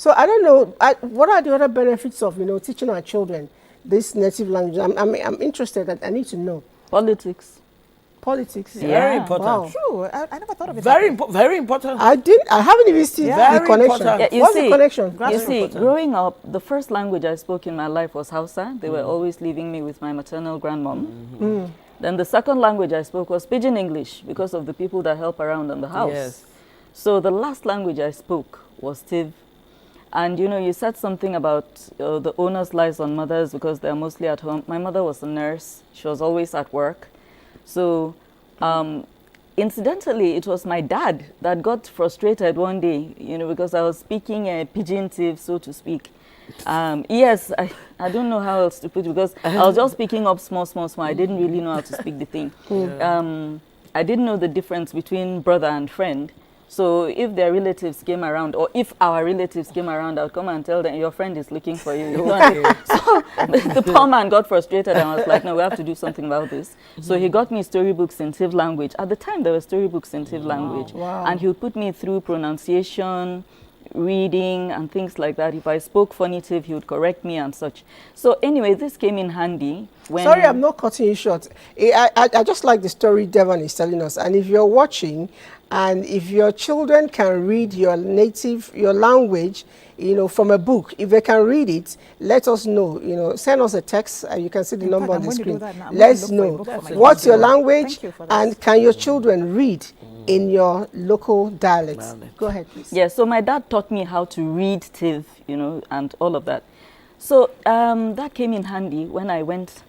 So I don't know, what are the other benefits of, teaching our children this native language? I'm interested, I need to know. Politics. Politics. Yeah. Very important. Wow. True. I never thought of it. Very important. I haven't even seen the Very connection. important. Yeah, What's the connection? You see, growing up, the first language I spoke in my life was Hausa. They were always leaving me with my maternal grandmom. Then the second language I spoke was Pidgin English because of the people that help around in the house. Yes. So the last language I spoke was Tiv. And you said something about the onus lies on mothers because they're mostly at home. My mother was a nurse. She was always at work. So incidentally, it was my dad that got frustrated one day, because I was speaking a pidgin Tiv, so to speak. Yes, I don't know how else to put it because I was just picking up small. I didn't really know how to speak the thing. I didn't know the difference between brother and friend. So if their relatives came around, or if our relatives came around, I would come and tell them, your friend is looking for you. So the poor man got frustrated and was like, no, we have to do something about this. So he got me storybooks in Tiv language. At the time, there were storybooks in Tiv language. Wow. And he would put me through pronunciation, reading, and things like that. If I spoke funny Tiv, he would correct me and such. So anyway, this came in handy. Sorry, I'm not cutting you short. I just like the story Devon is telling us. And if you're watching, and if your children can read your language, from a book, if they can read it, let us know. Send us a text. You can see the number on the screen. Let's know what's your language, and can your children read in your local dialect. Go ahead, please. Yeah, so my dad taught me how to read Tiv, and all of that. So that came in handy when I went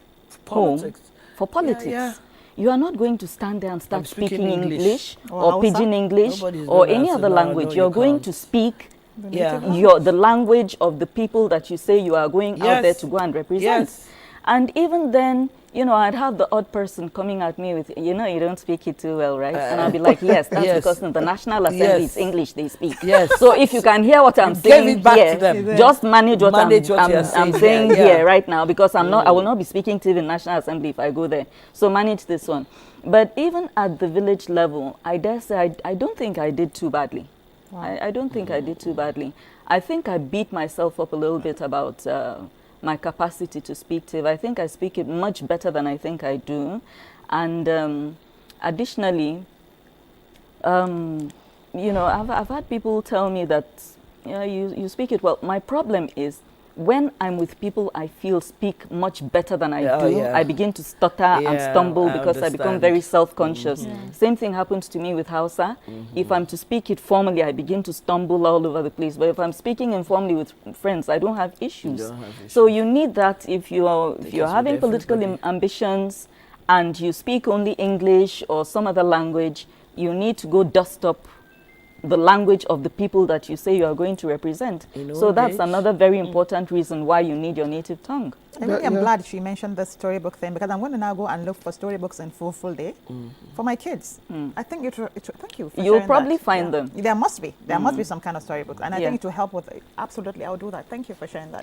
home for politics. Yeah. You are not going to stand there and start speaking English or or Pidgin English or any other language. You're going to speak the language of the people that you say you are going out there to go and represent. And even then, I'd have the odd person coming at me with, you don't speak it too well, right? And I'll be like, yes, that's because in the National Assembly, it's English they speak. So if you can hear what I'm saying here, just manage what I'm saying here right now, because I will not be speaking to the National Assembly if I go there. So manage this one. But even at the village level, I dare say I don't think I did too badly. Wow. I don't think I did too badly. I think I beat myself up a little bit about my capacity to speak Tiv. I think I speak it much better than I think I do. And additionally, I've had people tell me that you speak it well. My problem is when I'm with people I feel speak much better than I do, I begin to stutter and stumble because I become very self-conscious. Same thing happens to me with Hausa. If I'm to speak it formally, I begin to stumble all over the place. But if I'm speaking informally with friends, I don't have issues. So you need that if you're having political ambitions and you speak only English or some other language, you need to go dust up the language of the people that you say you are going to represent. So that's another very important reason why you need your native tongue. I really am glad she mentioned the storybook thing, because I'm going to now go and look for storybooks in full day for my kids. I think thank you for You'll sharing probably that. find them. There must be some kind of storybook, and I think to help with it. Absolutely, I'll do that. Thank you for sharing that.